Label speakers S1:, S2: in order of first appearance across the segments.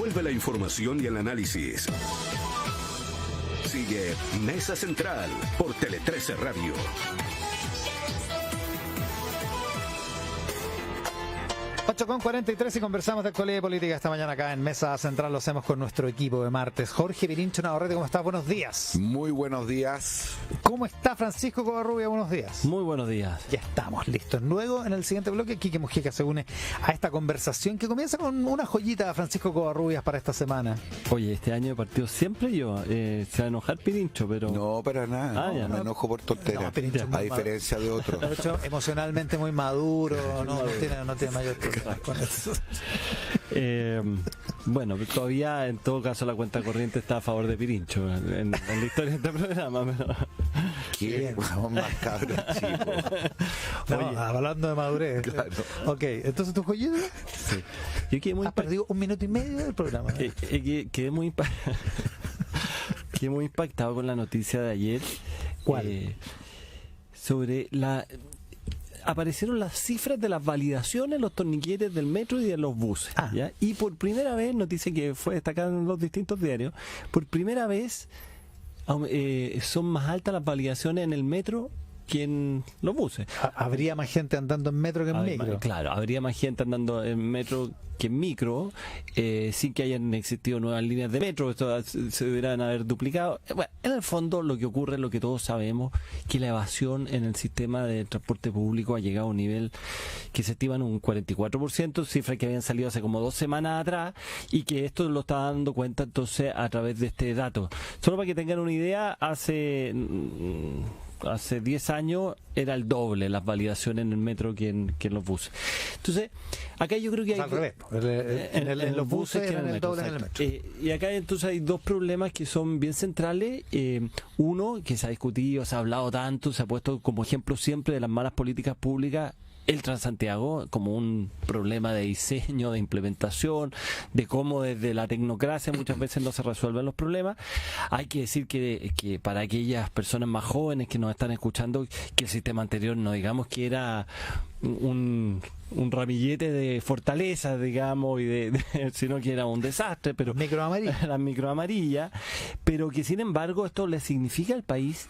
S1: Vuelve la información y el análisis. Sigue Mesa Central por Tele 13 Radio.
S2: 8:43 y conversamos de actualidad y política esta mañana acá en Mesa Central. Lo hacemos con nuestro equipo de martes. Jorge Pirincho Navarrete, ¿cómo estás? Buenos días.
S3: Muy buenos días.
S2: ¿Cómo está Francisco Covarrubia? Buenos días.
S4: Muy buenos días.
S2: Ya estamos listos. Luego, en el siguiente bloque, Quique Mujica se une a esta conversación que comienza con una joyita a Francisco Covarrubias para esta semana.
S4: Oye, este año de partido siempre yo. Se va a enojar Pirincho, pero...
S3: No, para nada.
S4: Ya
S3: no me enojo por tonteras.
S2: No, Pirincho
S3: a diferencia de otros.
S2: De hecho, emocionalmente muy maduro. No tiene mayor problema con eso.
S4: Bueno, todavía en todo caso la cuenta corriente está a favor de Pirincho en la historia de este programa. Pero...
S3: ¿Qué? Vamos más cabros, chicos.
S2: No, hablando de madurez.
S3: Claro.
S2: Ok, entonces tu joyita.
S4: Sí. Yo quedé muy
S2: Has perdido 1 minuto y medio del programa.
S4: Quedé muy quedé muy impactado con la noticia de ayer.
S2: ¿Cuál?
S4: Sobre aparecieron las cifras de las validaciones, los torniquetes del metro y de los buses. ¿Ya? Y por primera vez, noticia que fue destacada en los distintos diarios, por primera vez son más altas las validaciones en el metro que en los buses.
S2: Habría más gente andando en metro que en micro.
S4: Claro, habría más gente andando en metro que en micro, sin que hayan existido nuevas líneas de metro, esto se deberían haber duplicado. Bueno, en el fondo lo que ocurre es lo que todos sabemos, que la evasión en el sistema de transporte público ha llegado a un nivel que se estima en un 44%, cifras que habían salido hace como 2 semanas atrás, y que esto lo está dando cuenta entonces a través de este dato. Solo para que tengan una idea, hace 10 años era el doble las validaciones en el metro que en los buses. Entonces, acá yo creo que hay...
S2: Al revés. En los buses eran el doble en el metro.
S4: Y acá entonces hay 2 problemas que son bien centrales. Uno, que se ha discutido, se ha hablado tanto, se ha puesto como ejemplo siempre de las malas políticas públicas, el Transantiago, como un problema de diseño, de implementación, de cómo desde la tecnocracia muchas veces no se resuelven los problemas. Hay que decir que para aquellas personas más jóvenes que nos están escuchando, que el sistema anterior no digamos que era un ramillete de fortaleza, digamos, sino que era un desastre, pero la micro amarilla, pero que sin embargo esto le significa al país,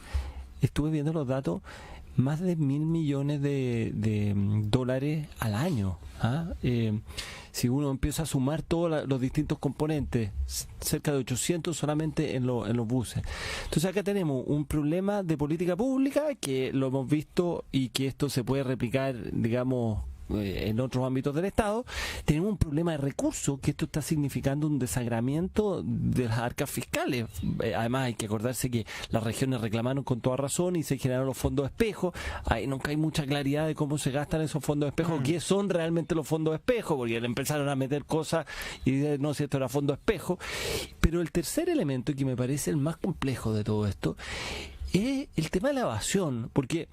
S4: estuve viendo los datos, más de 1.000 millones de dólares al año. Si uno empieza a sumar todos los distintos componentes, cerca de 800 solamente en los buses. Entonces acá tenemos un problema de política pública que lo hemos visto y que esto se puede replicar, digamos, en otros ámbitos del Estado. Tenemos un problema de recursos, que esto está significando un desagramiento de las arcas fiscales. Además hay que acordarse que las regiones reclamaron con toda razón y se generaron los fondos espejo. Ahí nunca hay mucha claridad de cómo se gastan esos fondos espejo, qué son realmente los fondos espejo, porque le empezaron a meter cosas y no sé si esto era fondo espejo. Pero el tercer elemento, que me parece el más complejo de todo esto, es el tema de la evasión, porque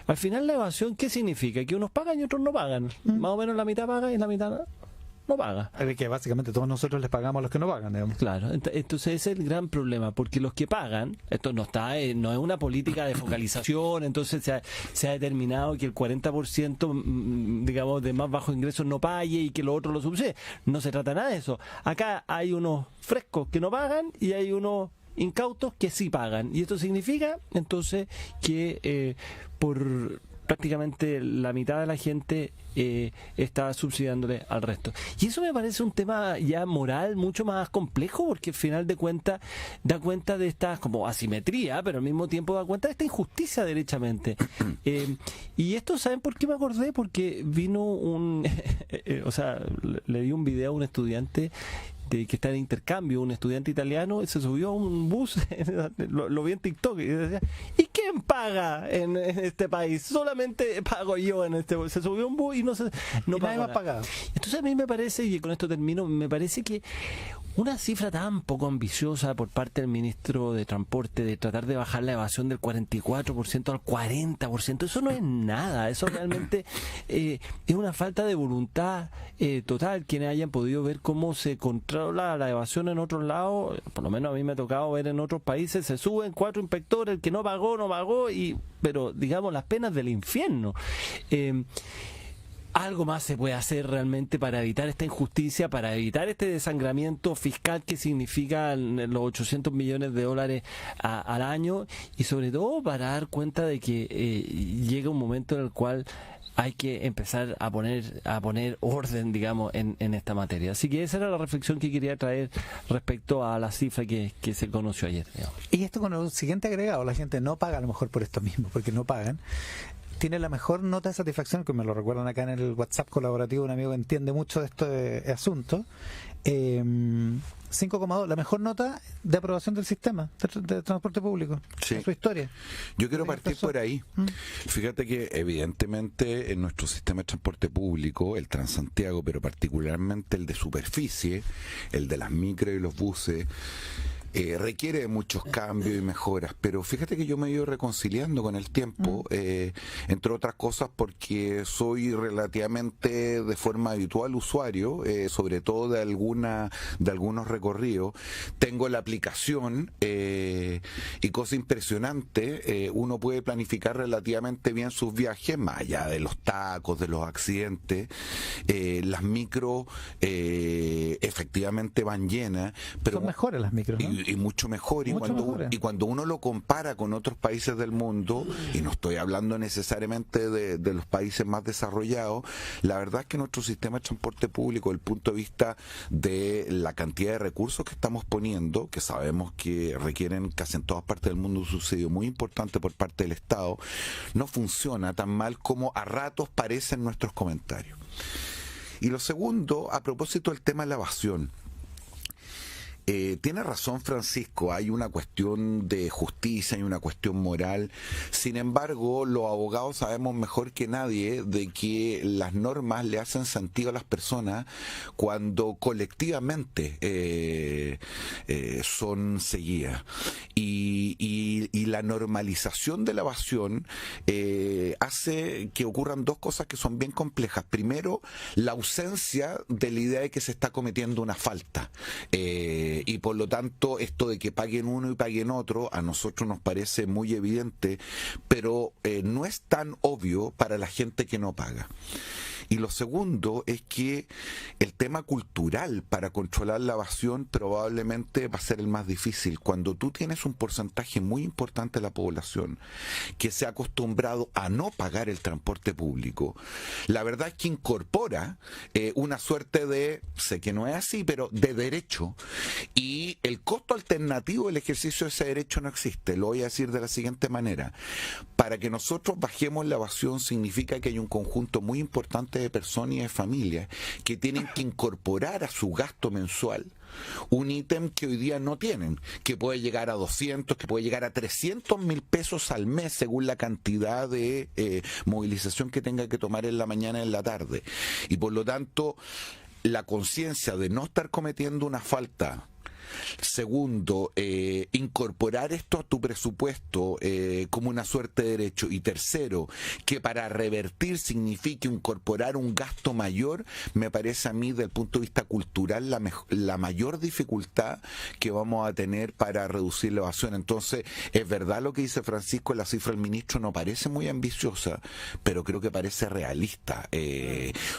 S4: al final la evasión, ¿qué significa? Que unos pagan y otros no pagan. Más o menos la mitad paga y la mitad no paga.
S2: Es que básicamente todos nosotros les pagamos a los que no pagan, digamos.
S4: Claro, entonces ese es el gran problema, porque los que pagan, esto no es una política de focalización, entonces se ha determinado que el 40%, digamos, de más bajos ingresos no pague y que lo otro lo subsidie. No se trata nada de eso. Acá hay unos frescos que no pagan y hay unos incautos que sí pagan, y esto significa entonces que por prácticamente la mitad de la gente está subsidiándole al resto, y eso me parece un tema ya moral mucho más complejo, porque al final de cuentas da cuenta de esta como asimetría, pero al mismo tiempo da cuenta de esta injusticia derechamente. Y esto, ¿saben por qué me acordé? Porque vino o sea, le di un video a un estudiante que está en intercambio, un estudiante italiano, se subió a un bus, lo vi en TikTok, y decía, ¿y quién paga en este país? Solamente pago yo en este bus. Se subió a un bus y no
S2: nadie más paga.
S4: Entonces a mí me parece, y con esto termino, me parece que una cifra tan poco ambiciosa por parte del ministro de Transporte de tratar de bajar la evasión del 44% al 40%, eso no es nada, eso realmente es una falta de voluntad total. Quienes hayan podido ver cómo se controla la evasión en otros lados, por lo menos a mí me ha tocado ver en otros países, se suben 4 inspectores, el que no pagó, 'no pagó', pero digamos las penas del infierno. Y esto, ¿saben por qué me acordé? Porque vino un video a un estudiante que está en intercambio, un estudiante italiano, se subió a un bus, no sé, no pagó nada. Entonces a mí me parece, y con esto termino, me parece que una cifra tan poco ambiciosa por parte del ministro de Transporte de tratar de bajar la evasión del 44% al 40%, eso no es nada, eso realmente es una falta de voluntad total. Quienes hayan podido ver cómo se controla la evasión en otros lados, por lo menos a mí me ha tocado ver en otros países, se suben 4 inspectores, el que no pagó, no pagó, pero digamos las penas del infierno. algo más se puede hacer realmente para evitar esta injusticia, para evitar este desangramiento fiscal que significa los 800 millones de dólares al año, y sobre todo para dar cuenta de que llega un momento en el cual hay que empezar a poner orden, digamos, en esta materia. Así que esa era la reflexión que quería traer respecto a la cifra que se conoció ayer, digamos.
S2: Y esto con el siguiente agregado, la gente no paga a lo mejor por esto mismo, porque no pagan. Tiene la mejor nota de satisfacción, que me lo recuerdan acá en el WhatsApp colaborativo, un amigo que entiende mucho de este asunto. 5,2, la mejor nota de aprobación del sistema de transporte público en su historia.
S3: Yo quiero partir por ahí. Fíjate que evidentemente en nuestro sistema de transporte público, el Transantiago, pero particularmente el de superficie, el de las micros y los buses, requiere de muchos cambios y mejoras, pero fíjate que yo me he ido reconciliando con el tiempo, entre otras cosas porque soy relativamente de forma habitual usuario, sobre todo de algunos recorridos. Tengo la aplicación y cosa impresionante, uno puede planificar relativamente bien sus viajes, más allá de los tacos, de los accidentes. Las micros efectivamente van llenas, pero
S2: son mejores las micros, ¿no?
S3: Y mucho mejor, y cuando uno lo compara con otros países del mundo, y no estoy hablando necesariamente de los países más desarrollados, la verdad es que nuestro sistema de transporte público, desde el punto de vista de la cantidad de recursos que estamos poniendo, que sabemos que requieren casi en todas partes del mundo un subsidio muy importante por parte del Estado, no funciona tan mal como a ratos parecen nuestros comentarios. Y lo segundo, a propósito del tema de la evasión. Tiene razón Francisco, hay una cuestión de justicia, hay una cuestión moral. Sin embargo, los abogados sabemos mejor que nadie de que las normas le hacen sentido a las personas cuando colectivamente son seguidas. Y la normalización de la evasión hace que ocurran dos cosas que son bien complejas. Primero, la ausencia de la idea de que se está cometiendo una falta. Y por lo tanto esto de que paguen uno y paguen otro a nosotros nos parece muy evidente, pero no es tan obvio para la gente que no paga. Y lo segundo es que el tema cultural para controlar la evasión probablemente va a ser el más difícil. Cuando tú tienes un porcentaje muy importante de la población que se ha acostumbrado a no pagar el transporte público, la verdad es que incorpora una suerte de, sé que no es así, pero de derecho, y el costo alternativo del ejercicio de ese derecho no existe. Lo voy a decir de la siguiente manera: para que nosotros bajemos la evasión significa que hay un conjunto muy importante de personas y de familias que tienen que incorporar a su gasto mensual un ítem que hoy día no tienen, que puede llegar a 200, que puede llegar a 300.000 pesos al mes según la cantidad de movilización que tenga que tomar en la mañana y en la tarde. Y por lo tanto, la conciencia de no estar cometiendo una falta. Segundo, incorporar esto a tu presupuesto como una suerte de derecho. Y tercero, que para revertir signifique incorporar un gasto mayor, me parece a mí, desde el punto de vista cultural, la mayor dificultad que vamos a tener para reducir la evasión. Entonces, es verdad lo que dice Francisco, la cifra del ministro no parece muy ambiciosa, pero creo que parece realista.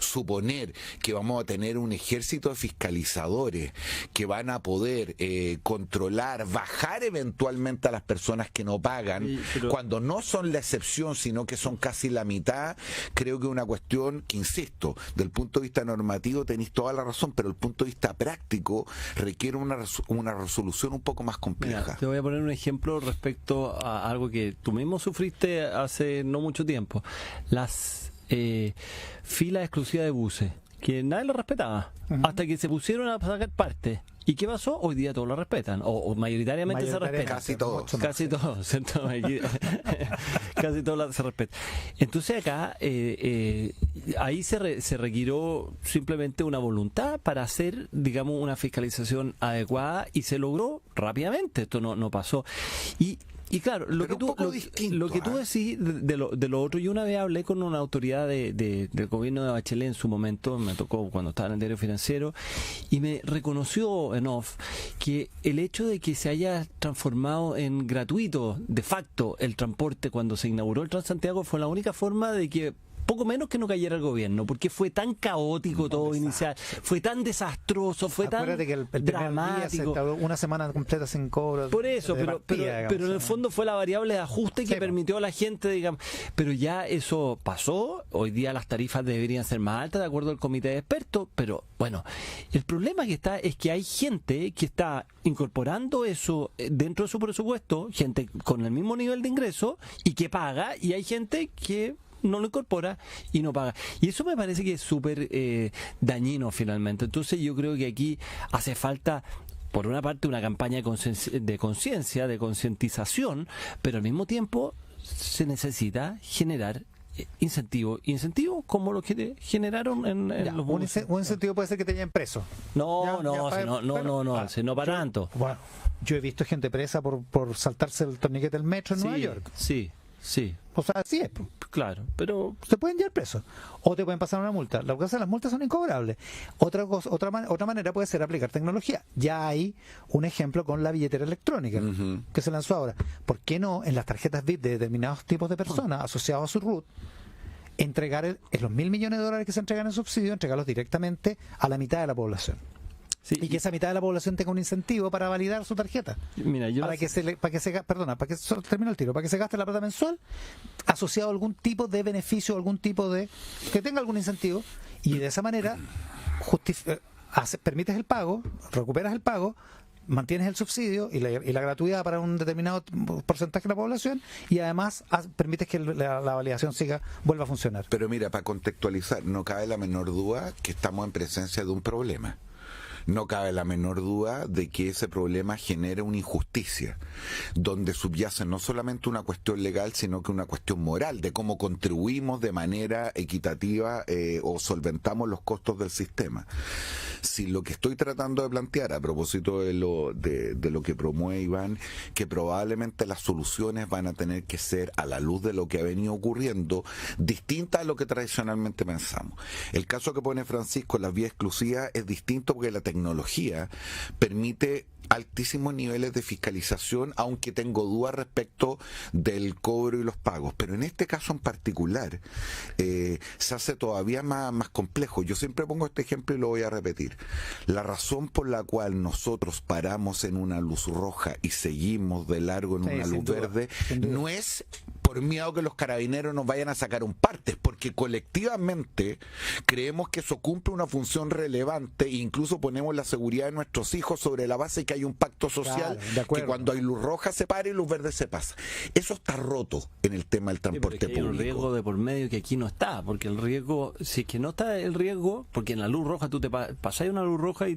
S3: Suponer que vamos a tener un ejército de fiscalizadores que van a poder controlar, bajar eventualmente a las personas que no pagan, cuando no son la excepción, sino que son casi la mitad, creo que es una cuestión que, insisto, del punto de vista normativo tenéis toda la razón, pero el punto de vista práctico requiere una resolución un poco más compleja.
S4: Mira, te voy a poner un ejemplo respecto a algo que tú mismo sufriste hace no mucho tiempo: las filas exclusivas de buses, que nadie lo respetaba, hasta que se pusieron a sacar parte. ¿Y qué pasó? Hoy día todos lo respetan, o mayoritariamente se respetan.
S3: Casi todos.
S4: Casi todos, ¿cierto? Casi todos se respetan. Entonces acá, ahí se requirió simplemente una voluntad para hacer, digamos, una fiscalización adecuada, y se logró rápidamente. Esto no pasó. Y claro, lo que tú decís de lo otro, yo una vez hablé con una autoridad del gobierno de Bachelet en su momento, me tocó cuando estaba en el diario financiero, y me reconoció en off que el hecho de que se haya transformado en gratuito de facto el transporte cuando se inauguró el Transantiago fue la única forma de que poco menos que no cayera el gobierno, porque fue tan caótico todo inicial, fue tan desastroso, fue
S2: Acuérdate
S4: tan
S2: que el primer día
S4: dramático.
S2: se tardó una semana completa sin cobro.
S4: Por eso,
S2: de
S4: pero
S2: partida, digamos,
S4: en el fondo fue la variable de ajuste que
S2: Sí,
S4: permitió a la gente, digamos, pero ya eso pasó, hoy día las tarifas deberían ser más altas de acuerdo al comité de expertos, pero bueno, el problema que está es que hay gente que está incorporando eso dentro de su presupuesto, gente con el mismo nivel de ingreso y que paga, y hay gente que no lo incorpora y no paga. Y eso me parece que es súper dañino finalmente. Entonces yo creo que aquí hace falta, por una parte, una campaña de conciencia, de concientización, pero al mismo tiempo se necesita generar incentivos como los que generaron en
S2: Ya,
S4: los
S2: un
S4: buses.
S2: incentivo puede ser que te lleven preso.
S4: No,
S2: Bueno,
S4: no para tanto.
S2: Bueno, yo he visto gente presa por saltarse el torniquete del metro en Nueva York.
S4: Sí.
S2: O sea, así es.
S4: Claro, pero
S2: Te pueden llevar preso o te pueden pasar una multa. Lo que pasa es que las multas son incobrables. Otra manera puede ser aplicar tecnología. Ya hay un ejemplo con la billetera electrónica que se lanzó ahora. ¿Por qué no en las tarjetas VIP de determinados tipos de personas asociados a su RUT entregar en los $1.000 millones que se entregan en subsidio, entregarlos directamente a la mitad de la población?
S4: sí,
S2: Y que esa mitad de la población tenga un incentivo para validar su tarjeta.
S4: mira, yo
S2: Para que se termine el tiro, para que se gaste la plata mensual asociado a algún tipo de beneficio, algún tipo de que tenga algún incentivo, y de esa manera permites el pago, recuperas el pago, mantienes el subsidio y la gratuidad para un determinado porcentaje de la población, y además permites que la validación vuelva a funcionar.
S3: Pero mira, para contextualizar, no cabe la menor duda que estamos en presencia de un problema. No cabe la menor duda de que ese problema genera una injusticia, donde subyace no solamente una cuestión legal, sino que una cuestión moral, de cómo contribuimos de manera equitativa o solventamos los costos del sistema. Si lo que estoy tratando de plantear, a propósito de lo que promueve Iván, que probablemente las soluciones van a tener que ser, a la luz de lo que ha venido ocurriendo, distintas a lo que tradicionalmente pensamos. El caso que pone Francisco, las vías exclusivas, es distinto porque la tecnología permite altísimos niveles de fiscalización, aunque tengo dudas respecto del cobro y los pagos. Pero en este caso en particular se hace todavía más complejo. Yo siempre pongo este ejemplo y lo voy a repetir. La razón por la cual nosotros paramos en una luz roja y seguimos de largo en una luz verde no es por miedo que los carabineros nos vayan a sacar un parte, porque colectivamente creemos que eso cumple una función relevante e incluso ponemos la seguridad de nuestros hijos sobre la base que hay un pacto social, que cuando hay luz roja se para y luz verde se pasa. Eso está roto en el tema del transporte público. Hay
S4: un riesgo de por medio que aquí no está, porque el riesgo, si es que no está el riesgo, porque en la luz roja tú te pasas una luz roja y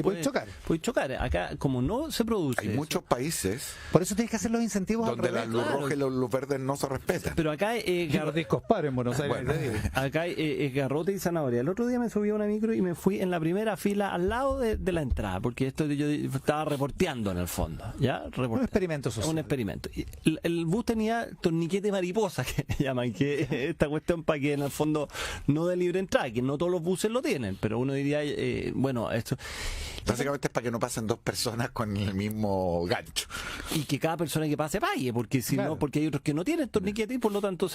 S2: puedes chocar.
S4: Puedes chocar. Acá, como no se produce.
S3: Hay muchos países.
S2: Por eso tienes que hacer los incentivos
S3: donde la luz roja y la luz verde no se respetan.
S4: Pero acá
S2: los discos pares en Buenos Aires.
S3: Bueno.
S4: Acá es garrote y zanahoria. El otro día me subí a una micro y me fui en la primera fila al lado de la entrada, porque esto yo estaba reporteando en el fondo, ¿ya?
S2: Un experimento social.
S4: Un experimento. Y el bus tenía torniquete mariposa, que llaman, que esta cuestión para que en el fondo no de libre entrada, que no todos los buses lo tienen, pero uno diría, bueno, esto...
S3: Básicamente es para que no pasen dos personas con el mismo gancho.
S4: Y que cada persona que pase pague, porque si no, porque hay otros que no tienen torniquete y por lo tanto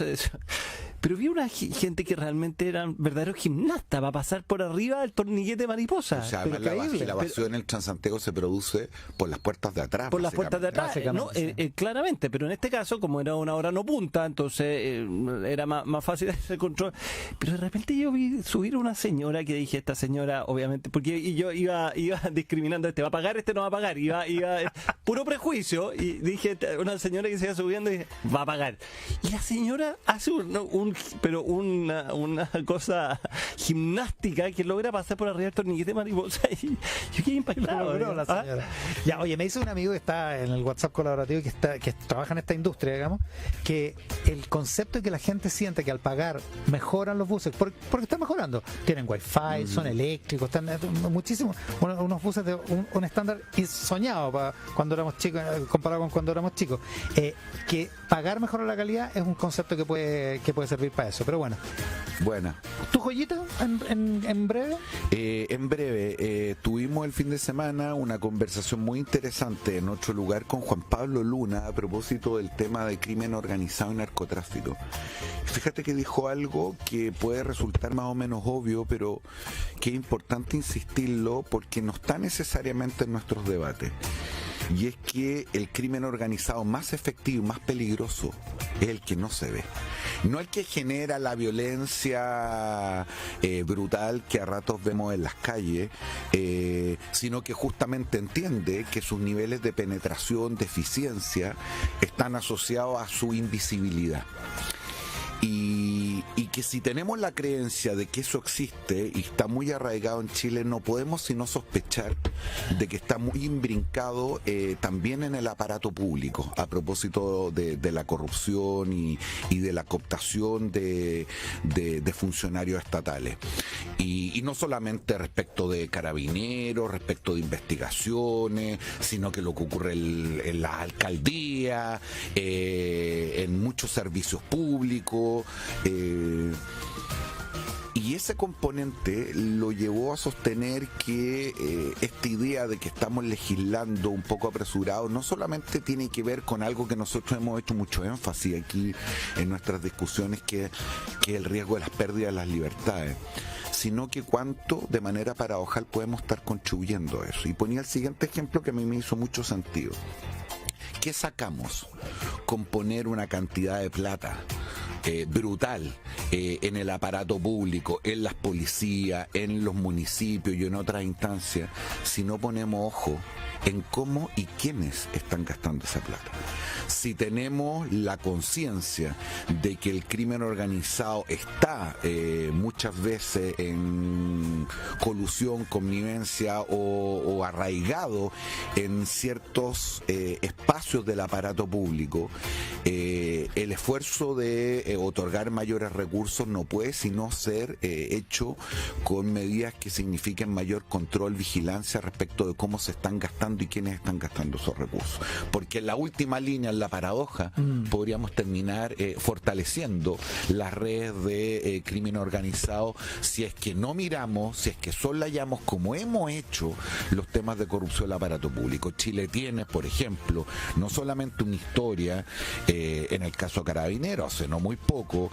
S4: Pero vi una gente que realmente eran verdaderos gimnastas para pasar por arriba del torniquete mariposa.
S3: O sea,
S4: pero
S3: la evasión en el Transantiago se produce por las puertas de atrás.
S4: Por las puertas de atrás, ¿no? Claramente, pero en este caso, como era una hora no punta, entonces era más fácil hacer control. Pero de repente yo vi subir a una señora que dije, esta señora, obviamente, porque yo iba discriminando, este va a pagar, este no va a pagar, iba puro prejuicio, y dije, una señora que se iba subiendo y dije, va a pagar. Y la señora hace una cosa gimnástica que logra pasar por arriba del torniquete mariposa, y yo quedé impactado.
S2: La señora. Ya, oye, me dice un amigo que está en el WhatsApp colaborativo que trabaja en esta industria, digamos, que el concepto de que la gente siente que al pagar mejoran los buses, porque están mejorando, tienen wifi, son eléctricos, están muchísimos, unos buses de un estándar soñado para cuando éramos chicos, comparado con cuando éramos chicos, que pagar mejor la calidad es un concepto que puede servir para eso. Pero bueno.
S3: Buena.
S2: ¿Tu joyita en breve?
S3: En breve, tuvimos el fin de semana una conversación muy interesante en otro lugar con Juan Pablo Luna a propósito del tema de crimen organizado y narcotráfico. Fíjate que dijo algo que puede resultar más o menos obvio, pero que es importante insistirlo porque no está necesariamente en nuestros debates. Y es que el crimen organizado más efectivo y más peligroso es el que no se ve. No el que genera la violencia brutal que a ratos vemos en las calles, sino que justamente entiende que sus niveles de penetración, de eficiencia, están asociados a su invisibilidad. Y que si tenemos la creencia de que eso existe y está muy arraigado en Chile, no podemos sino sospechar de que está muy imbrincado también en el aparato público, a propósito de la corrupción y de la cooptación de funcionarios estatales. Y no solamente respecto de carabineros, respecto de investigaciones, sino que lo que ocurre en las alcaldías, en muchos servicios públicos. Y ese componente lo llevó a sostener que esta idea de que estamos legislando un poco apresurado no solamente tiene que ver con algo que nosotros hemos hecho mucho énfasis aquí en nuestras discusiones, que es el riesgo de las pérdidas de las libertades, sino que cuánto de manera paradojal podemos estar contribuyendo a eso. Y ponía el siguiente ejemplo que a mí me hizo mucho sentido. ¿Qué sacamos con poner una cantidad de plata brutal en el aparato público, en las policías, en los municipios y en otras instancias, si no ponemos ojo en cómo y quiénes están gastando esa plata? Si tenemos la conciencia de que el crimen organizado está muchas veces en colusión, connivencia o arraigado en ciertos espacios del aparato público, el esfuerzo de otorgar mayores recursos no puede sino ser hecho con medidas que signifiquen mayor control, vigilancia respecto de cómo se están gastando y quiénes están gastando esos recursos. Porque en la última línea, en la paradoja, podríamos terminar fortaleciendo las redes de crimen organizado si es que no miramos, si es que soslayamos, como hemos hecho, los temas de corrupción del aparato público. Chile tiene, por ejemplo, no solamente una historia en el caso Carabineros, hace no muy poco,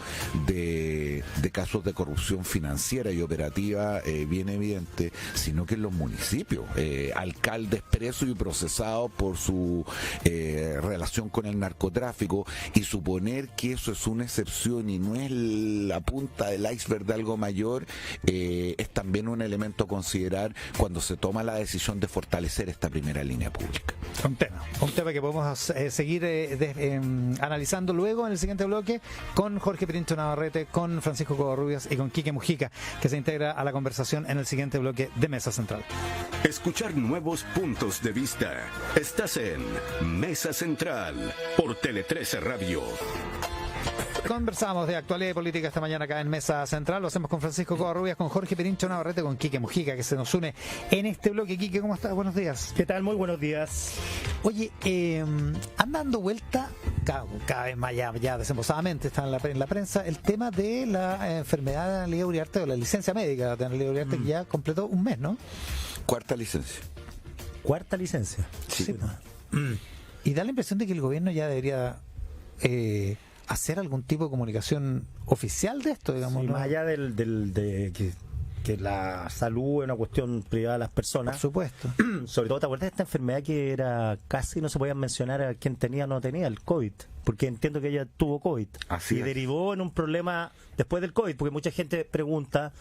S3: de casos de corrupción financiera y operativa bien evidente, sino que en los municipios, alcaldes presos y procesados por su relación con el narcotráfico, y suponer que eso es una excepción y no es la punta del iceberg de algo mayor, es también un elemento a considerar cuando se toma la decisión de fortalecer esta primera línea pública.
S2: Un tema que podemos seguir analizando luego en el siguiente bloque con Jorge Pirincho Navarrete, con Francisco Covarrubias y con Quique Mujica, que se integra a la conversación en el siguiente bloque de Mesa Central.
S1: Escuchar nuevos puntos de vista. Estás en Mesa Central por Tele 13 Radio.
S2: Conversamos de actualidad y política esta mañana acá en Mesa Central. Lo hacemos con Francisco Covarrubias, con Jorge Pirincho Navarrete, con Quique Mujica, que se nos une en este bloque. Quique, ¿cómo estás? Buenos días.
S5: ¿Qué tal? Muy buenos días.
S2: Oye, anda dando vuelta, cada vez más ya desembosadamente está en la prensa, el tema de la enfermedad de Analía Uriarte, o la licencia médica de Analía Uriarte, que ya completó un mes, ¿no?
S3: Cuarta licencia.
S5: ¿Cuarta licencia?
S2: Sí. Y da la impresión de que el gobierno ya debería hacer algún tipo de comunicación oficial de esto, digamos.
S5: Sí,
S2: ¿no?
S5: más allá de que la salud es una cuestión privada de las personas.
S2: Por supuesto.
S5: Sobre todo, ¿te acuerdas de esta enfermedad que era casi no se podía mencionar a quién tenía o no tenía? El COVID. Porque entiendo que ella tuvo COVID.
S3: Así
S5: y
S3: es.
S5: derivó en un problema después del COVID, porque mucha gente pregunta,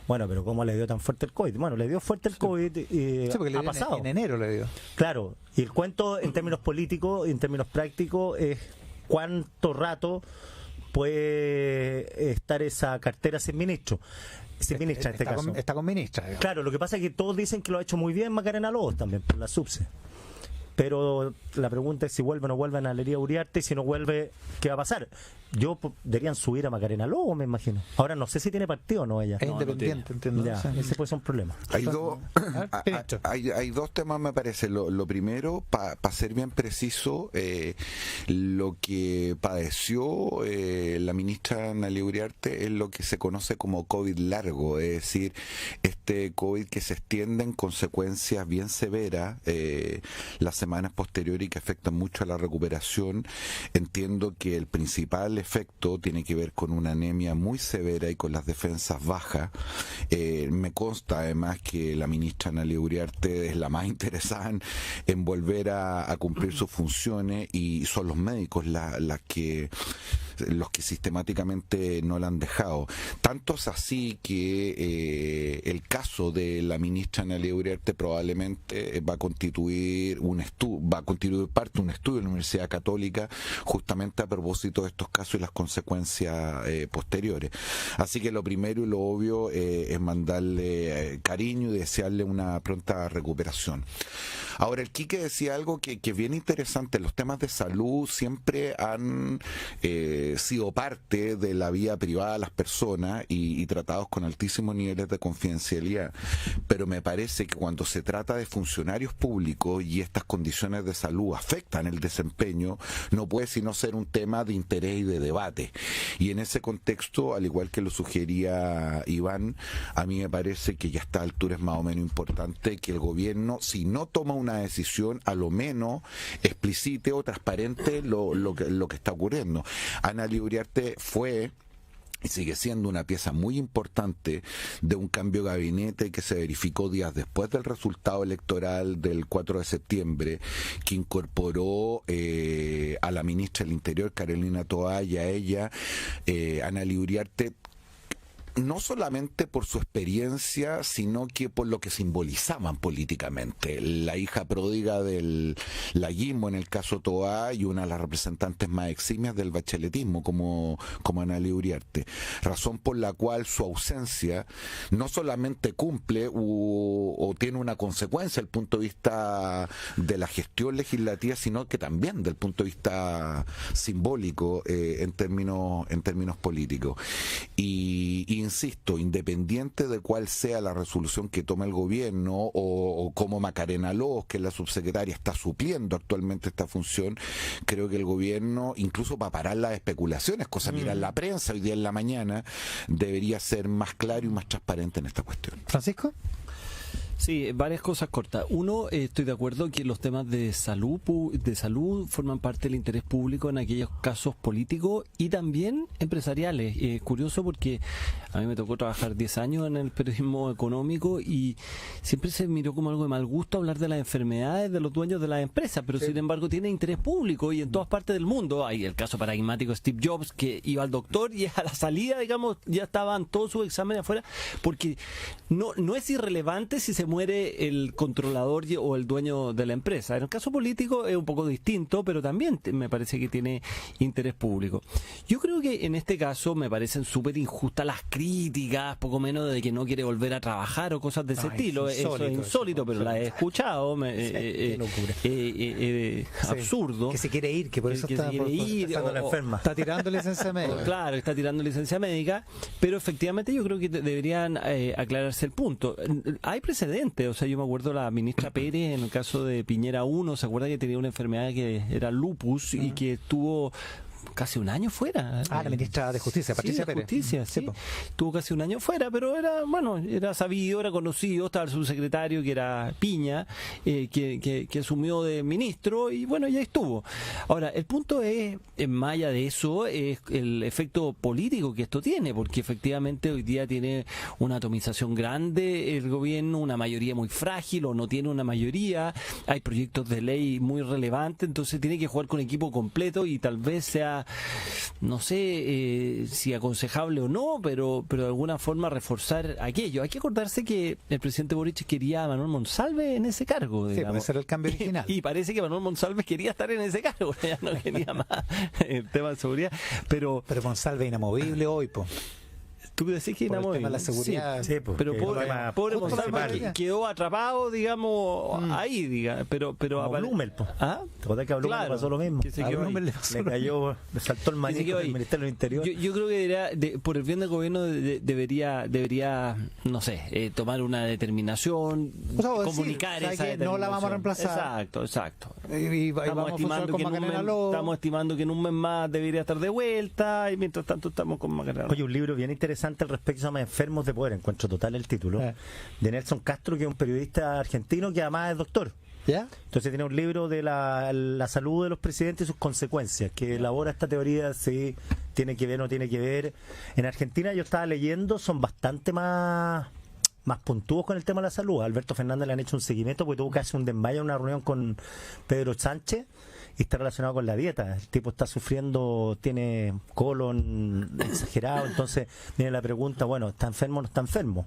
S5: bueno, pero ¿cómo le dio tan fuerte el COVID? Bueno, le dio fuerte el COVID y
S2: Sí, porque
S5: ha pasado.
S2: en enero le dio.
S5: Claro, y el cuento en términos políticos y en términos prácticos es cuánto rato puede estar esa cartera sin ministro. Sin ministra en este caso.
S2: Está con ministra, digamos.
S5: Claro, lo que pasa es que todos dicen que lo ha hecho muy bien Macarena Lobos también, por la subse. pero la pregunta es si vuelve o no vuelve a Ana Lilia Uriarte, y si no vuelve, ¿qué va a pasar? Deberían subir a Macarena Lobo, me imagino. Ahora no sé si tiene partido o no ella.
S2: Es independiente, entiendo.
S5: Ya,
S2: Sí.
S5: ese puede ser un problema.
S3: Hay dos temas, me parece. Lo primero, para ser bien preciso, lo que padeció la ministra Ana Lilia Uriarte es lo que se conoce como COVID largo, es decir, este COVID que se extiende en consecuencias bien severas las semanas posteriores y que afectan mucho a la recuperación. Entiendo que el principal efecto tiene que ver con una anemia muy severa y con las defensas bajas. Me consta además que la ministra Ana Lilia Uriarte es la más interesada en volver a cumplir sus funciones, y son los médicos los que sistemáticamente no la han dejado. Tanto es así que el caso de la ministra Ana Lilia Uriarte probablemente va a constituir parte de un estudio en la Universidad Católica, justamente a propósito de estos casos y las consecuencias posteriores. Así que lo primero y lo obvio es mandarle cariño y desearle una pronta recuperación. Ahora, el Quique decía algo que es bien interesante. Los temas de salud siempre han sido parte de la vida privada de las personas y tratados con altísimos niveles de confidencialidad, pero me parece que cuando se trata de funcionarios públicos y estas condiciones de salud afectan el desempeño, no puede sino ser un tema de interés y de debate. Y en ese contexto, al igual que lo sugería Iván, a mí me parece que ya a esta altura es más o menos importante que el gobierno, si no toma una decisión, a lo menos explicite o transparente lo que está ocurriendo. Ana Lilia Uriarte fue y sigue siendo una pieza muy importante de un cambio de gabinete que se verificó días después del resultado electoral del 4 de septiembre, que incorporó a la ministra del Interior, Carolina Toá, y a ella, Ana Lilia Uriarte, no solamente por su experiencia, sino que por lo que simbolizaban políticamente. La hija pródiga del laguismo, en el caso Toá, y una de las representantes más eximias del bacheletismo, como Ana Lilia Uriarte. Razón por la cual su ausencia no solamente cumple o tiene una consecuencia desde el punto de vista de la gestión legislativa, sino que también desde el punto de vista simbólico en términos políticos. Y insisto, independiente de cuál sea la resolución que tome el gobierno o como Macarena Loos, que es la subsecretaria, está supliendo actualmente esta función, creo que el gobierno, incluso para parar las especulaciones, cosa mirar la prensa hoy día en la mañana, debería ser más claro y más transparente en esta cuestión.
S2: ¿Francisco?
S4: Sí, varias cosas cortas. Uno, estoy de acuerdo que los temas de salud forman parte del interés público en aquellos casos políticos y también empresariales. Curioso porque a mí me tocó trabajar 10 años en el periodismo económico y siempre se miró como algo de mal gusto hablar de las enfermedades de los dueños de las empresas, pero sin embargo tiene interés público y en todas partes del mundo. Hay el caso paradigmático de Steve Jobs, que iba al doctor y a la salida, digamos, ya estaban todos sus exámenes afuera, porque no es irrelevante si se muere el controlador o el dueño de la empresa. En el caso político es un poco distinto, pero también me parece que tiene interés público. Yo creo que en este caso me parecen súper injustas las críticas, poco menos de que no quiere volver a trabajar o cosas de ese estilo. Eso es insólito, pero la he escuchado. Absurdo.
S2: Que se quiere ir, que por eso está
S5: enferma.
S2: Está tirando licencia médica.
S4: Claro, está tirando licencia médica, pero efectivamente yo creo que deberían aclararse el punto. Hay precedentes. O sea, yo me acuerdo la ministra Pérez en el caso de Piñera 1, ¿se acuerda que tenía una enfermedad que era lupus y que estuvo casi un año fuera?
S2: La ministra de Justicia, Patricia Pérez.
S4: Justicia, sí. Estuvo casi un año fuera, pero era sabido, era conocido. Estaba el subsecretario que era Piña, que asumió de ministro y bueno, ya estuvo. Ahora, el punto es, más allá de eso, es el efecto político que esto tiene, porque efectivamente hoy día tiene una atomización grande el gobierno, una mayoría muy frágil o no tiene una mayoría, hay proyectos de ley muy relevantes, entonces tiene que jugar con equipo completo y tal vez sea, no sé si aconsejable o no, pero de alguna forma reforzar aquello. Hay que acordarse que el presidente Boric quería a Manuel Monsalve en ese cargo.
S2: Sí, puede ser el cambio original.
S4: Y parece que Manuel Monsalve quería estar en ese cargo, ya no quería más el tema de seguridad. Pero
S2: Monsalve inamovible hoy, po.
S4: tú decís que
S2: por el tema de
S4: inamovible.
S2: la seguridad.
S5: Sí, pues,
S4: Pero
S5: que
S4: pobre,
S5: tema
S4: pobre
S2: justo
S4: Monsalve
S2: la mayoría.
S4: quedó atrapado, digamos, ahí, pero
S5: como Blumel, po.
S4: ¿Ah?
S5: ¿Te acordás que a Blumel le
S4: Claro,
S5: pasó lo mismo?
S4: que se
S5: A
S4: quedó
S5: Blumel
S4: ahí.
S5: le cayó, le saltó el
S4: Que se
S5: maní
S4: quedó
S5: del
S4: ahí.
S5: Ministerio del Interior.
S4: Yo creo que por el bien del gobierno debería no sé, tomar una determinación,
S2: O sea, vos
S4: comunicar
S2: decís,
S4: esa
S2: ¿sabes qué? No la vamos a reemplazar.
S4: Exacto.
S2: Y vamos a funcionar con Macarena Lobo.
S4: Estamos estimando que en un mes más debería estar de vuelta y mientras tanto estamos con Macarena Lobo.
S5: Oye, un libro bien interesante al respecto se llama Enfermos de Poder, encuentro total el título, de Nelson Castro, que es un periodista argentino que además es doctor.
S2: ¿Ya?
S5: Entonces tiene un libro de la salud de los presidentes y sus consecuencias, que elabora esta teoría, si tiene que ver o no tiene que ver. En Argentina yo estaba leyendo, son bastante más puntuos con el tema de la salud. A Alberto Fernández le han hecho un seguimiento porque tuvo casi un desmayo en una reunión con Pedro Sánchez y está relacionado con la dieta. El tipo está sufriendo, tiene colon exagerado, entonces viene la pregunta, bueno, ¿está enfermo o no está enfermo?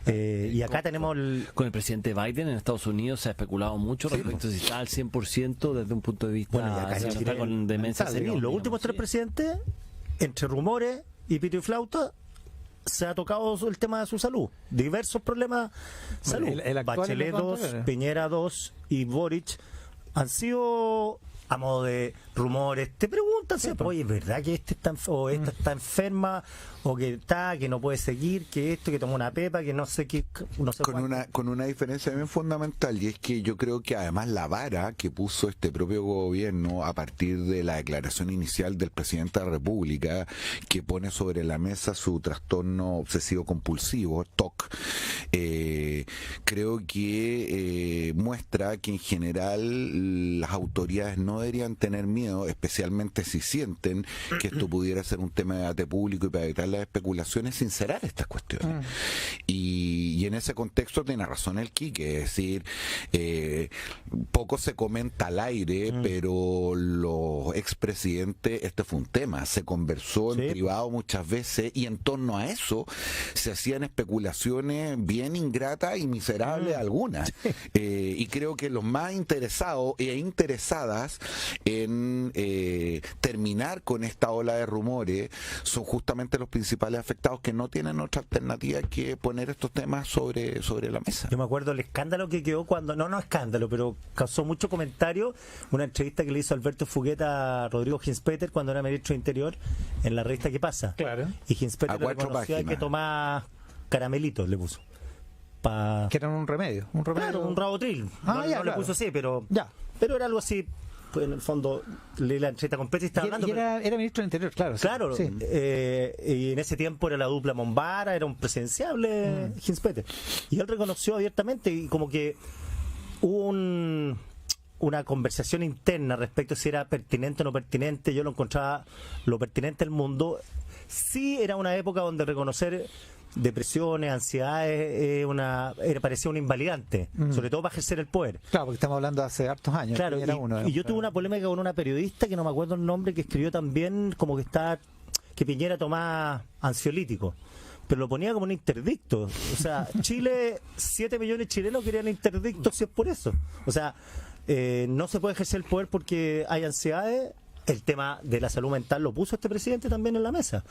S5: Y acá tenemos
S4: Con el presidente Biden en Estados Unidos se ha especulado mucho respecto a si está al 100% desde un punto de vista,
S5: Bueno, y acá
S4: si
S5: en
S4: no
S5: Chile
S4: está con demencia
S2: mental,
S4: senil,
S5: los últimos tres
S4: digamos,
S5: presidentes, entre rumores y pito y flauta, se ha tocado el tema de su salud. Diversos problemas de salud.
S2: el actual
S5: Bachelet
S2: y los
S5: 2,
S2: anteriores.
S5: Piñera 2 y Boric han sido a modo de rumores. Te preguntan, oye, ¿es verdad que este está o esta está enferma? O que no puede seguir, que esto, que tomó una pepa, que no sé qué, no sé cuánto.
S3: Con una diferencia bien fundamental, y es que yo creo que además la vara que puso este propio gobierno a partir de la declaración inicial del presidente de la República, que pone sobre la mesa su trastorno obsesivo compulsivo, TOC, creo que muestra que en general las autoridades no deberían tener miedo, especialmente si sienten que esto pudiera ser un tema de debate público, y para evitar las especulaciones, sincerar estas cuestiones. Y en ese contexto tiene razón el Quique, es decir, poco se comenta al aire, pero los expresidentes, este fue un tema, se conversó en privado muchas veces, y en torno a eso se hacían especulaciones bien ingratas y miserables algunas. Y creo que los más interesados e interesadas en terminar con esta ola de rumores son justamente los principales afectados, que no tienen otra alternativa que poner estos temas sobre la mesa.
S5: Yo me acuerdo el escándalo que quedó cuando, no escándalo, pero causó mucho comentario, una entrevista que le hizo Alberto Fugueta a Rodrigo Hinspeter cuando era ministro de Interior en la revista ¿Qué pasa?
S2: Claro.
S5: Y Hinspeter
S3: A 4
S5: reconocía
S3: páginas.
S5: que tomaba caramelitos, le puso.
S2: Que eran un remedio. Un remedio.
S5: Claro, un Rabotril.
S2: Ah,
S5: no
S2: ya,
S5: le
S2: claro.
S5: puso así, pero
S2: Ya.
S5: era algo así. Pues en el fondo, leí la entrevista completa y estaba hablando.
S2: Y era ministro del Interior, claro.
S5: Claro,
S2: Sí.
S5: y en ese tiempo era la dupla Mombara, era un presidenciable Hinspeter. Y él reconoció abiertamente, y como que hubo una conversación interna respecto a si era pertinente o no pertinente. Yo lo encontraba lo pertinente del mundo. Sí era una época donde reconocer depresiones, ansiedades, parecía un invalidante, sobre todo para ejercer el poder.
S2: Claro, porque estamos hablando de hace hartos años.
S5: Claro,
S2: Era uno,
S5: y yo tuve una polémica con una periodista que no me acuerdo el nombre, que escribió también como que Piñera tomaba ansiolítico, pero lo ponía como un interdicto. O sea, Chile, 7 millones de chilenos querían interdicto si es por eso. O sea, no se puede ejercer el poder porque hay ansiedades. El tema de la salud mental lo puso este presidente también en la mesa.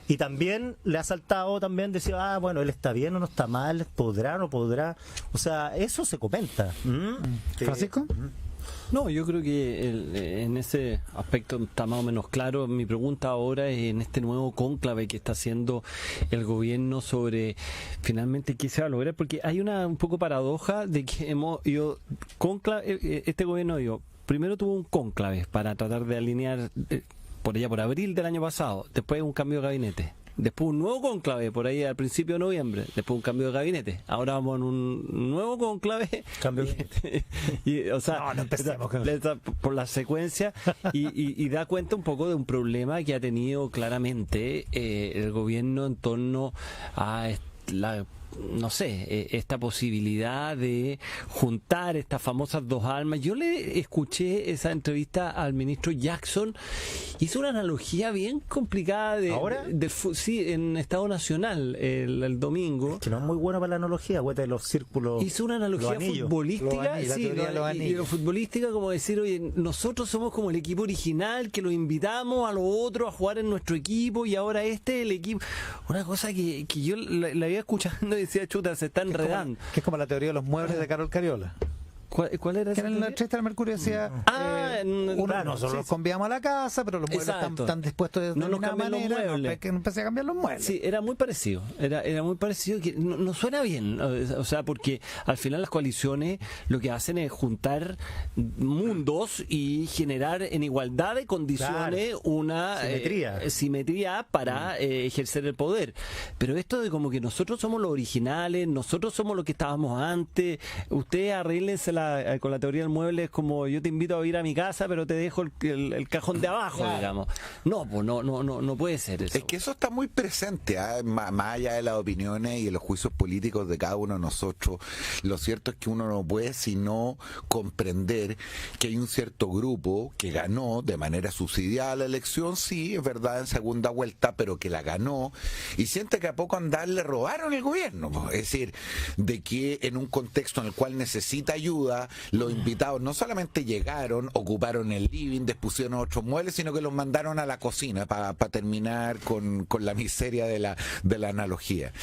S5: Y también le ha saltado, también decía, bueno, él está bien o no está mal, podrá o no podrá. O sea, eso se comenta.
S2: ¿Francisco?
S4: No, yo creo que en ese aspecto está más o menos claro. Mi pregunta ahora es en este nuevo cónclave que está haciendo el gobierno sobre finalmente qué se va a lograr, porque hay una un poco paradoja de que este gobierno primero tuvo un cónclave para tratar de alinear por abril del año pasado, después un cambio de gabinete. Después un nuevo cónclave, por ahí al principio de noviembre. Después un cambio de gabinete. Ahora vamos en un nuevo cónclave.
S5: Cambio
S4: o sea,
S2: No empecemos con
S4: por la secuencia. Y da cuenta un poco de un problema que ha tenido claramente el gobierno en torno a la no sé, esta posibilidad de juntar estas famosas dos almas. Yo le escuché esa entrevista al ministro Jackson, hizo una analogía bien complicada
S5: ¿Ahora?
S4: Sí, en Estado Nacional el domingo.
S5: Que no es muy bueno para la analogía, güey, de los círculos.
S4: Hizo una analogía
S5: los anillos.
S4: futbolística,
S2: Los anillos, la teoría de los
S4: y
S2: anillos.
S4: lo futbolística, como decir, oye, nosotros somos como el equipo original que lo invitamos a los otros a jugar en nuestro equipo y ahora el equipo. Una cosa que yo la había escuchando y decía, chuta, se está enredando.
S2: Que es como la teoría de los muebles de Carol Cariola.
S4: ¿Cuál era
S2: Que
S4: esa
S2: en la
S4: teoría?
S2: entrevista del Mercurio decía,
S5: claro,
S2: nosotros
S5: sí,
S2: los
S5: sí.
S2: conviamos a la casa, pero los muebles
S4: Exacto.
S2: están dispuestos de
S4: No nos
S2: determinada
S4: cambian los
S2: manera,
S4: muebles.
S2: que empecé a cambiar los muebles.
S4: Sí, era muy parecido. Era muy parecido, que no suena bien. O sea, porque al final las coaliciones lo que hacen es juntar mundos y generar en igualdad de condiciones
S5: Claro.
S4: una
S5: Simetría.
S4: para ejercer el poder. Pero esto de como que nosotros somos los originales, nosotros somos los que estábamos ustedes arréglense con la teoría del mueble, es como yo te invito a ir a mi casa, pero te dejo el cajón de abajo, digamos. No, pues no puede ser eso.
S3: Es que eso está muy presente, más allá de las opiniones y de los juicios políticos de cada uno de nosotros. Lo cierto es que uno no puede sino comprender que hay un cierto grupo que ganó de manera subsidiada la elección, sí, es verdad, en segunda vuelta, pero que la ganó y siente que a poco andar le robaron el gobierno. Es decir, de que en un contexto en el cual necesita ayuda, los invitados no solamente llegaron, ocuparon el living, dispusieron otros muebles, sino que los mandaron a la cocina para terminar con la miseria de la analogía.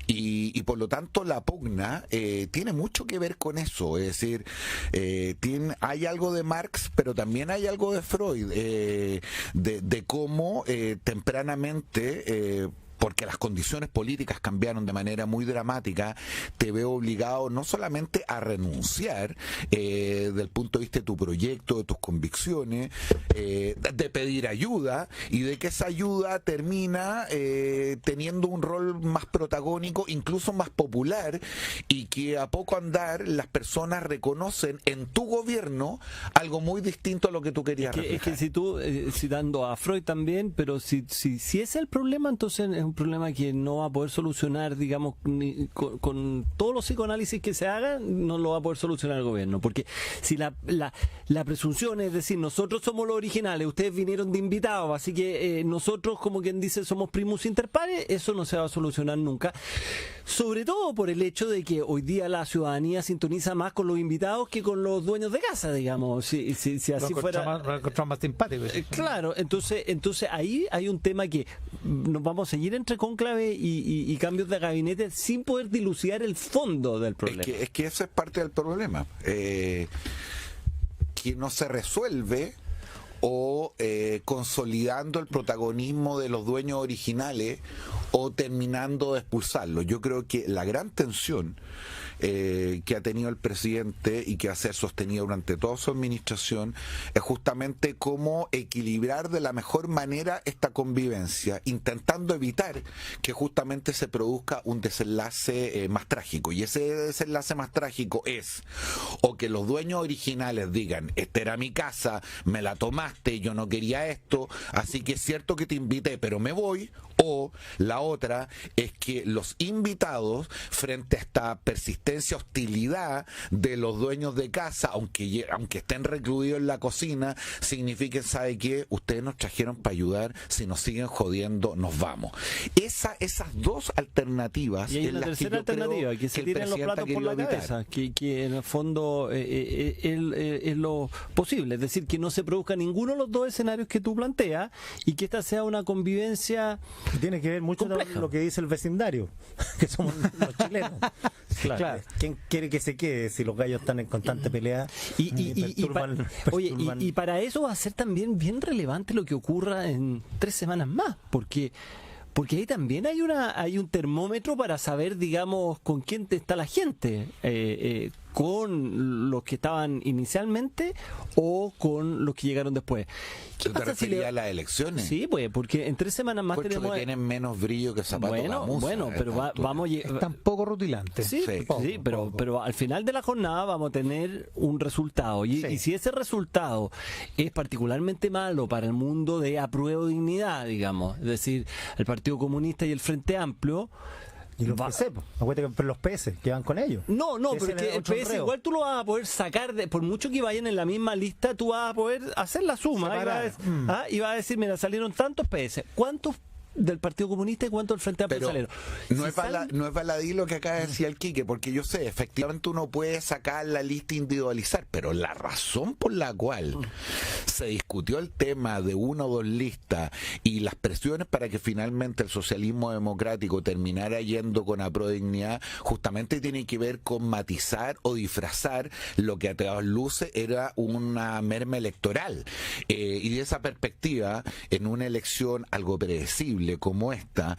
S3: Y por lo tanto la pugna tiene mucho que ver con eso, es decir, hay algo de Marx, pero también hay algo de Freud, de cómo tempranamente... porque las condiciones políticas cambiaron de manera muy dramática, te veo obligado no solamente a renunciar del punto de vista de tu proyecto, de tus convicciones, de pedir ayuda y de que esa ayuda termina teniendo un rol más protagónico, incluso más popular, y que a poco andar las personas reconocen en tu gobierno algo muy distinto a lo que tú querías
S4: Es que
S3: reflejar.
S4: si tú, citando a Freud también, pero si es el problema, entonces es un problema que no va a poder solucionar, digamos, con todos los psicoanálisis que se hagan, no lo va a poder solucionar el gobierno. Porque si la presunción es decir, nosotros somos los originales, ustedes vinieron de invitados, así que nosotros, como quien dice, somos primus inter pares, eso no se va a solucionar nunca. Sobre todo por el hecho de que hoy día la ciudadanía sintoniza más con los invitados que con los dueños de casa, digamos. Si así fuera...
S2: Lo encontramos más simpático.
S4: Claro, entonces ahí hay un tema que nos vamos a seguir entre cónclave y cambios de gabinete sin poder dilucidar el fondo del problema.
S3: Es que esa es parte del problema, que no se resuelve o consolidando el protagonismo de los dueños originales o terminando de expulsarlos. Yo creo que la gran tensión que ha tenido el presidente y que va a ser sostenido durante toda su administración es justamente cómo equilibrar de la mejor manera esta convivencia, intentando evitar que justamente se produzca un desenlace más trágico. Y ese desenlace más trágico es o que los dueños originales digan, esta era mi casa, me la tomaste, yo no quería esto, así que es cierto que te invité, pero me voy. O la otra es que los invitados, frente a esta persistencia, hostilidad de los dueños de casa, aunque estén recluidos en la cocina, signifiquen, ¿sabe qué? Ustedes nos trajeron para ayudar, si nos siguen jodiendo, nos vamos. Esas dos alternativas.
S4: Y hay
S3: es
S4: una
S3: las
S4: tercera
S3: que yo creo
S4: alternativa, que se
S3: el
S4: tiren los
S3: presidente
S4: platos
S3: ha
S4: por la
S3: querido evitar.
S4: cabeza, que en el fondo es lo posible, es decir, que no se produzca ninguno de los dos escenarios que tú planteas y que esta sea una convivencia...
S5: Y tiene que ver mucho
S4: compleja.
S5: con lo que dice el vecindario, que somos los chilenos. Claro. ¿Quién quiere que se quede si los gallos están en constante pelea?
S4: Y para eso va a ser también bien relevante lo que ocurra en 3 semanas más, porque ahí también hay un termómetro para saber, digamos, con quién está la gente, con los que estaban inicialmente o con los que llegaron después. ¿Qué
S3: ¿Tú te
S4: pasa si
S3: referías a las elecciones?
S4: Sí, pues, porque en 3 semanas más
S3: Encuentro
S4: tenemos...
S3: que tienen menos brillo que zapatos gamuza
S4: Bueno,
S3: a
S4: pero
S3: esta altura.
S4: vamos...
S2: Es tan poco rutilante.
S4: Sí,
S3: Sí.
S4: pero al final de la jornada vamos a tener un resultado. Y si ese resultado es particularmente malo para el mundo de apruebo dignidad, digamos, es decir, el Partido Comunista y el Frente Amplio,
S5: Y los PC, pues. Acuérdate que los PS que van con ellos.
S4: No,
S5: Ese
S4: porque
S5: era
S4: el
S5: otro
S4: PS
S5: enredo.
S4: igual tú lo vas a poder sacar, por mucho que vayan en la misma lista, tú vas a poder hacer la suma.
S2: Separar.
S4: Y vas a decir, mira, salieron tantos PS. ¿Cuántos del Partido Comunista y cuántos del Frente Amplio
S3: Pero
S4: salieron?
S3: no,
S4: Si
S3: es no es baladí lo que acaba de decir el Quique, porque yo sé, efectivamente uno puede sacar la lista e individualizar, pero la razón por la cual se discutió el tema de una o dos listas y las presiones para que finalmente el socialismo democrático terminara yendo con aprodignidad, justamente tiene que ver con matizar o disfrazar lo que a todas luces era una merma electoral. Y de esa perspectiva, en una elección algo predecible como esta,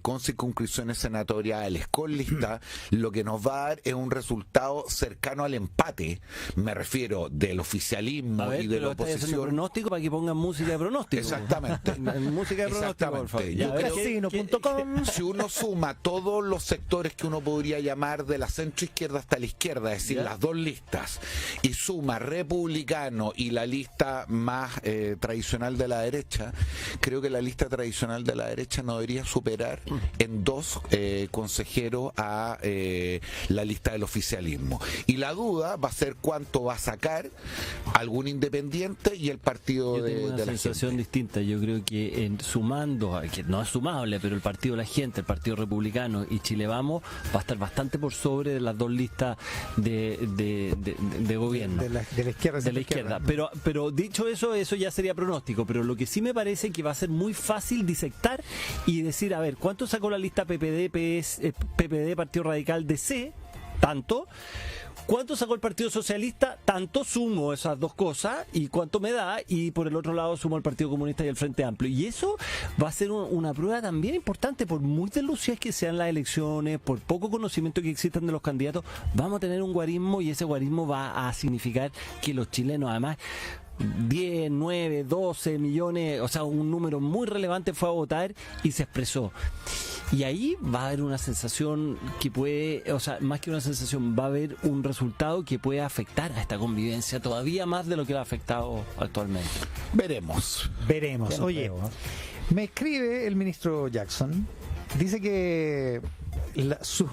S3: con circunscripciones senatoriales, con lista, lo que nos va a dar es un resultado cercano al empate, me refiero del oficialismo
S4: A ver,
S3: y de la
S4: pero estáis haciendo
S3: oposición.
S4: pronóstico para que pongan música de pronóstico.
S3: Exactamente.
S4: Música de pronóstico, por favor.
S3: Exactamente.
S4: Ya,
S3: Yo
S4: a ver,
S3: creo
S5: Casino.com.
S3: Si uno suma todos los sectores que uno podría llamar de la centroizquierda hasta la izquierda, es decir,
S4: ¿Ya?
S3: las dos listas, y suma republicano y la lista más tradicional de la derecha, creo que la lista tradicional de la derecha no debería superar en 2 consejeros a la lista del oficialismo. Y la duda va a ser cuánto va a sacar algún independiente y el partido
S4: Yo tengo una
S3: de la
S4: sensación
S3: gente.
S4: distinta. Yo creo que sumando, que no es sumable, pero el Partido de la Gente, el Partido Republicano y Chile Vamos va a estar bastante por sobre de las dos listas de gobierno.
S2: De la izquierda.
S4: De la izquierda. Pero dicho eso ya sería pronóstico. Pero lo que sí me parece que va a ser muy fácil disectar y decir, a ver, ¿cuánto sacó la lista PPD, PPD, Partido Radical, DC? Tanto. ¿Cuánto sacó el Partido Socialista? Tanto, sumo esas dos cosas y cuánto me da, y por el otro lado sumo el Partido Comunista y el Frente Amplio. Y eso va a ser una prueba también importante, por muy deslucidas que sean las elecciones, por poco conocimiento que existan de los candidatos, vamos a tener un guarismo, y ese guarismo va a significar que los chilenos, además, 10, 9, 12 millones, o sea, un número muy relevante fue a votar y se expresó. Y ahí va a haber una sensación que puede, o sea, más que una sensación, va a haber un resultado que puede afectar a esta convivencia todavía más de lo que la ha afectado actualmente.
S3: Veremos.
S2: Veremos. Oye, me escribe el ministro Jackson, dice que su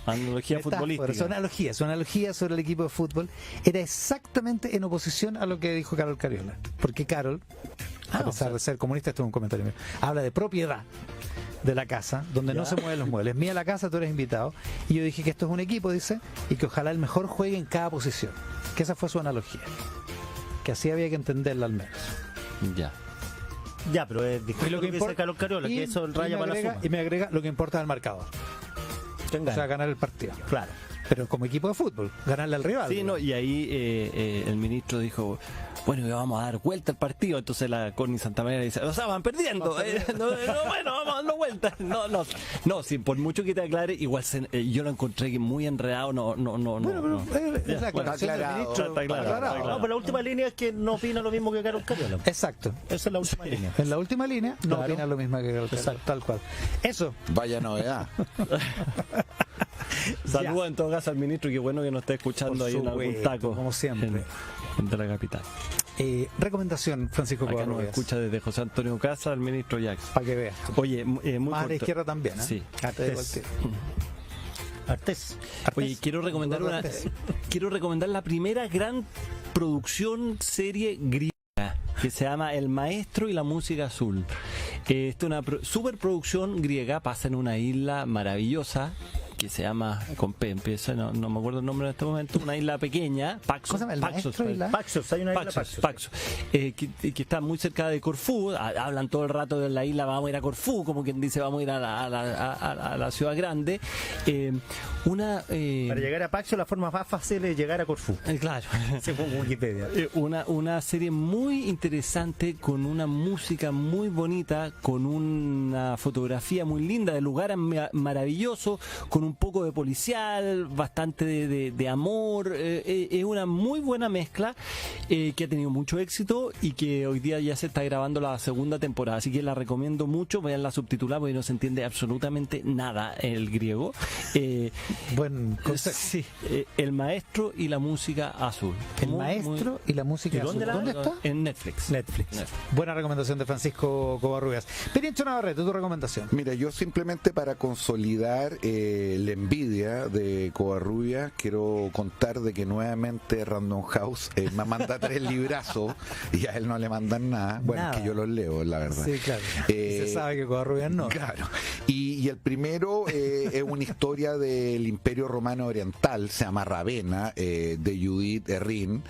S4: Analogía
S2: metáfora,
S4: futbolística.
S2: su analogía sobre el equipo de fútbol era exactamente en oposición a lo que dijo Carol Cariola, porque Carol, a pesar de ser comunista, esto es un comentario mío, habla de propiedad de la casa, donde no se mueven los muebles. Mía la casa, tú eres invitado. Y yo dije que esto es un equipo, dice, y que ojalá el mejor juegue en cada posición. Que esa fue su analogía. Que así había que entenderla al menos.
S4: Ya.
S5: Ya, pero es distinto lo que dice Carlos Cariola, que eso raya para la suma.
S2: Y me agrega lo que importa es el marcador.
S5: ¿Quién gana?
S2: O sea, ganar el partido.
S5: Claro.
S2: Pero como equipo de fútbol, ganarle al rival.
S4: Sí, no, y ahí el ministro dijo, bueno, ya vamos a dar vuelta al partido. Entonces la Connie Santamaría dice, o sea, van perdiendo. Bueno, vamos a darnos vuelta. No, sí, por mucho que te aclare, igual yo lo encontré muy enredado.
S2: Bueno, pero es la aclaración del
S3: aclarado,
S2: ministro.
S4: está claro.
S5: No, pero la última línea es que no opina lo mismo que Carlos Cariola.
S2: Exacto.
S5: Esa es la última línea.
S2: En la última línea no
S5: Claro.
S2: opina lo mismo que Carol Cariola,
S5: Exacto.
S2: tal cual. Eso.
S3: Vaya novedad.
S4: Saludos en todo caso al ministro, qué bueno que nos esté escuchando
S2: Por
S4: ahí en algún
S2: supuesto,
S4: taco.
S2: como siempre.
S4: De la capital.
S2: Recomendación, Francisco
S4: Acá nos
S2: Covarrubias,
S4: escucha desde José Antonio Casa el ministro Jackson.
S2: para que veas.
S4: Oye, muy
S2: Más a la
S4: corto.
S2: izquierda también, ¿eh?
S4: Sí.
S2: Te digo el tiro.
S5: Artés.
S4: Oye, quiero recomendar la primera gran producción serie griega que se llama El Maestro y la Música Azul. Esta es una superproducción griega, pasa en una isla maravillosa que se llama, con P empieza, no me acuerdo el nombre en este momento, una isla pequeña, Paxos.
S2: ¿Cómo se llama? ¿El Maestro y la...?
S5: Paxos, hay una isla
S4: Paxos, que está muy cerca de Corfú. Hablan todo el rato de la isla, vamos a ir a Corfú, como quien dice, vamos a ir a la ciudad grande.
S5: Para llegar a Paxos la forma más fácil es llegar a Corfú.
S4: Claro.
S5: Según Wikipedia.
S4: Una serie muy interesante, con una música muy bonita, con una fotografía muy linda, de lugares maravillosos, con un un poco de policial, bastante de amor. Es una muy buena mezcla que ha tenido mucho éxito y que hoy día ya se está grabando la segunda temporada. Así que la recomiendo mucho. Vean la subtitulada porque no se entiende absolutamente nada el griego.
S2: Buen consejo.
S4: Sí, El maestro y la música azul.
S2: El maestro y la música azul. ¿Dónde está?
S4: En Netflix.
S2: Buena recomendación de Francisco Covarrubias. Pirincho Navarrete, tu recomendación.
S3: Mira, yo simplemente para consolidar la envidia de Covarrubias, quiero contar de que nuevamente Random House me manda 3 librazos y a él no le mandan nada. Bueno,
S2: Nada.
S3: es que yo los leo, la verdad.
S2: Sí, claro. Se sabe que Covarrubias no.
S3: Claro. Y el primero es una historia del Imperio Romano Oriental, se llama Ravenna, de Judith Herrin.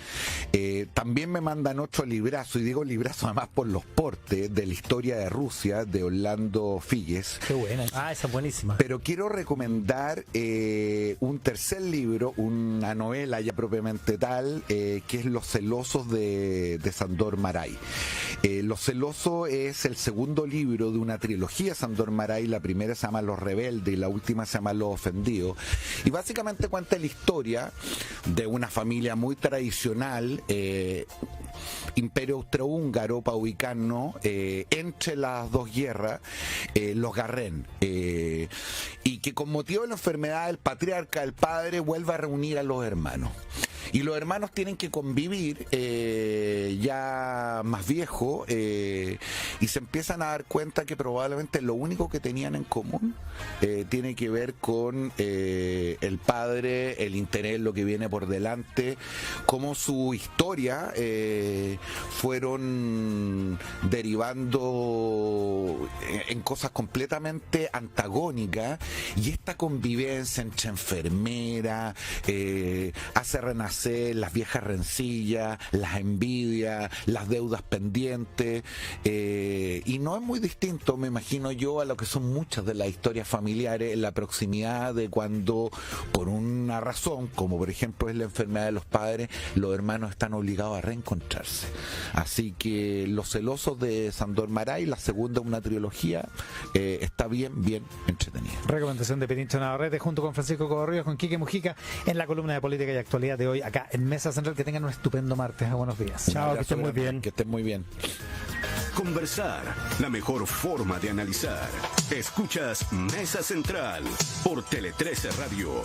S3: También me mandan 8 librazos, y digo librazos además por los portes, de la historia de Rusia, de Orlando Figues.
S2: Qué buena.
S5: Ah, esa es buenísima.
S3: Pero quiero recomendar un tercer libro, una novela ya propiamente tal, que es Los celosos de Sándor Márai. Los celosos es el segundo libro de una trilogía de Sándor Márai. La primera se llama Los rebeldes y la última se llama Los ofendidos. Y básicamente cuenta la historia de una familia muy tradicional, Imperio Austrohúngaro, para ubicarnos, entre las dos guerras, los Garren, y que con motivo de la enfermedad del patriarca, el padre, vuelve a reunir a los hermanos. Y los hermanos tienen que convivir ya más viejos, y se empiezan a dar cuenta que probablemente lo único que tenían en común tiene que ver con el padre, el interés, lo que viene por delante, cómo su historia fueron derivando en cosas completamente antagónicas, y esta convivencia entre enfermera hace renacer las viejas rencillas, las envidias, las deudas pendientes, y no es muy distinto, me imagino yo, a lo que son muchas de las historias familiares, en la proximidad de cuando, por una razón, como por ejemplo es la enfermedad de los padres, los hermanos están obligados a reencontrarse. Así que Los celosos de Sándor Márai, la segunda, una trilogía, está bien entretenida.
S2: Recomendación de Pirincho Navarrete junto con Francisco Covarrubias, con Quique Mujica en la columna de política y actualidad de hoy acá en Mesa Central. Que tengan un estupendo martes. Buenos días.
S5: Chao, que estén muy bien.
S3: Que estén muy bien.
S1: Conversar, la mejor forma de analizar. Escuchas Mesa Central por Tele 13 Radio.